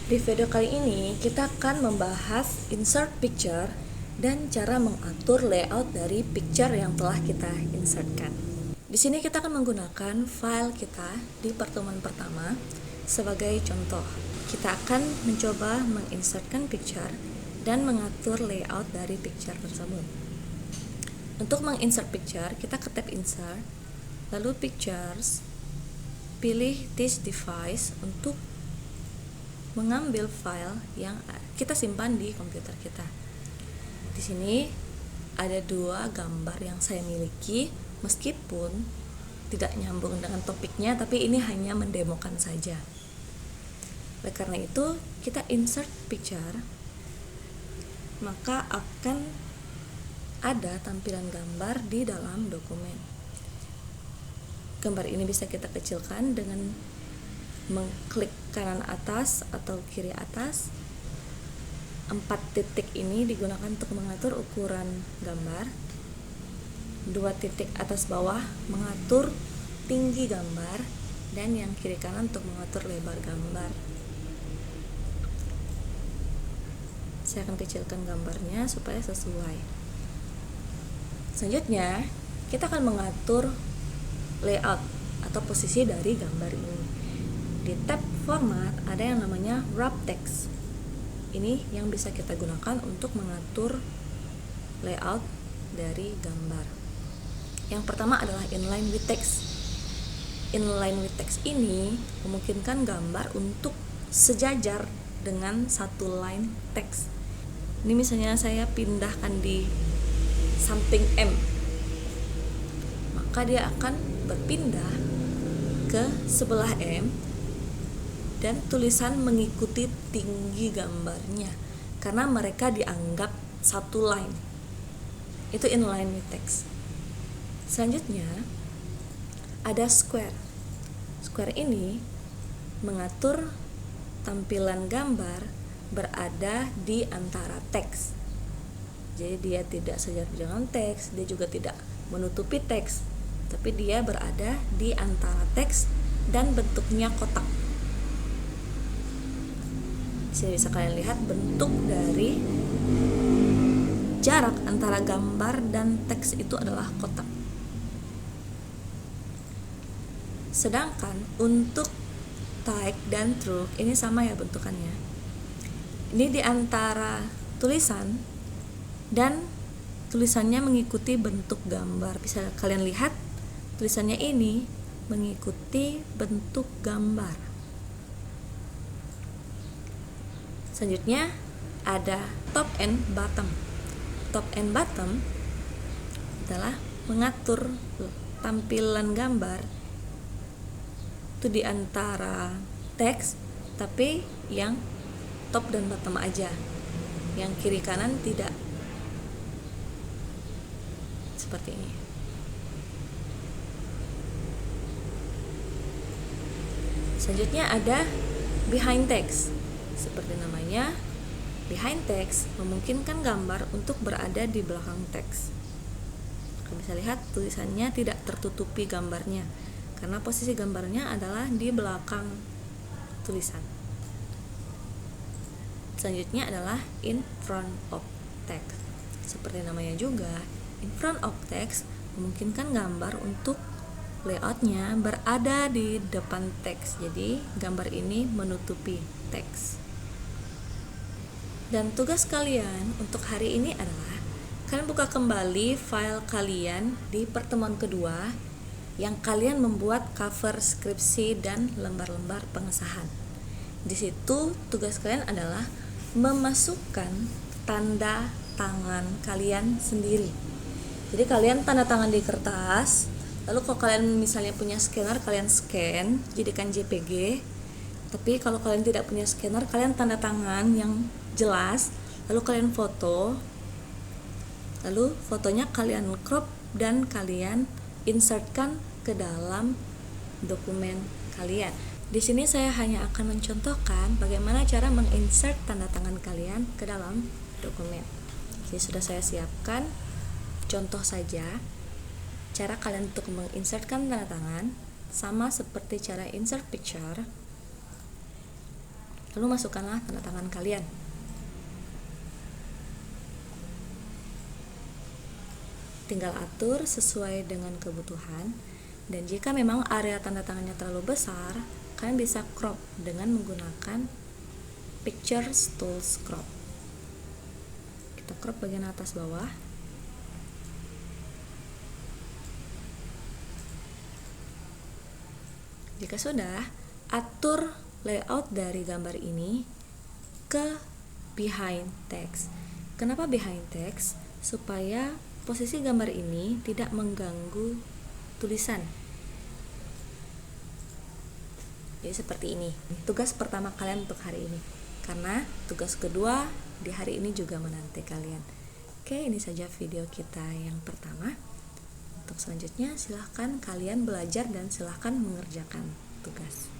Di video kali ini kita akan membahas insert picture dan cara mengatur layout dari picture yang telah kita insertkan. Di sini kita akan menggunakan file kita di pertemuan pertama sebagai contoh. Kita akan mencoba menginsertkan picture dan mengatur layout dari picture tersebut. Untuk menginsert picture, kita ke tab insert, lalu pictures, pilih this device untuk mengambil file yang kita simpan di komputer kita. Di sini ada 2 gambar yang saya miliki, meskipun tidak nyambung dengan topiknya, tapi ini hanya mendemokan saja. Oleh karena itu, kita insert picture, maka akan ada tampilan gambar di dalam dokumen. Gambar ini bisa kita kecilkan dengan mengklik kanan atas atau kiri atas. 4 titik ini digunakan untuk mengatur ukuran gambar. 2 titik atas bawah mengatur tinggi gambar, dan yang kiri kanan untuk mengatur lebar gambar. Saya akan kecilkan gambarnya supaya sesuai. Selanjutnya, kita akan mengatur layout atau posisi dari gambar ini. Di tab format ada yang namanya wrap text. Ini yang bisa kita gunakan untuk mengatur layout dari gambar. Yang pertama adalah inline with text. Inline with text ini memungkinkan gambar untuk sejajar dengan satu line teks. Ini misalnya saya pindahkan di samping M, maka dia akan berpindah ke sebelah M dan tulisan mengikuti tinggi gambarnya karena mereka dianggap satu line. Itu inline with text. Selanjutnya ada square. Square ini mengatur tampilan gambar berada di antara teks. Jadi dia tidak sejajar dengan teks, dia juga tidak menutupi teks, tapi dia berada di antara teks dan bentuknya kotak. Sini bisa kalian lihat bentuk dari jarak antara gambar dan teks itu adalah kotak. Sedangkan untuk type dan stroke ini sama ya bentukannya. Ini di antara tulisan dan tulisannya mengikuti bentuk gambar. Bisa kalian lihat tulisannya ini mengikuti bentuk gambar. Selanjutnya ada top and bottom. Top and bottom adalah mengatur tampilan gambar itu di antara teks, tapi yang top dan bottom aja, yang kiri kanan tidak. Seperti ini. Selanjutnya ada behind text. Seperti namanya, behind text memungkinkan gambar untuk berada di belakang teks. Kalian bisa lihat tulisannya tidak tertutupi gambarnya karena posisi gambarnya adalah di belakang tulisan. Selanjutnya adalah in front of text. Seperti namanya juga, in front of text memungkinkan gambar untuk layoutnya berada di depan teks. Jadi gambar ini menutupi teks. Dan tugas kalian untuk hari ini adalah kalian buka kembali file kalian di pertemuan kedua yang kalian membuat cover skripsi dan lembar-lembar pengesahan. Di situ tugas kalian adalah memasukkan tanda tangan kalian sendiri. Jadi kalian tanda tangan di kertas, lalu kalau kalian misalnya punya scanner, kalian scan jadikan JPG. Tapi kalau kalian tidak punya scanner, kalian tanda tangan yang jelas, lalu kalian foto, lalu fotonya kalian crop dan kalian insertkan ke dalam dokumen kalian. Di sini saya hanya akan mencontohkan bagaimana cara menginsert tanda tangan kalian ke dalam dokumen. Jadi sudah saya siapkan contoh saja cara kalian untuk menginsertkan tanda tangan, sama seperti cara insert picture. Lalu masukkanlah tanda tangan kalian. Tinggal atur sesuai dengan kebutuhan, dan jika memang area tanda tangannya terlalu besar, kalian bisa crop dengan menggunakan Picture Tools Crop. Kita crop bagian atas bawah. Jika sudah, atur layout dari gambar ini ke behind text. Kenapa behind text? Supaya posisi gambar ini tidak mengganggu tulisan. Jadi seperti ini. Tugas pertama kalian untuk hari ini. Karena tugas kedua di hari ini juga menanti kalian. Oke, ini saja video kita yang pertama. Untuk selanjutnya silahkan kalian belajar dan silahkan mengerjakan tugas.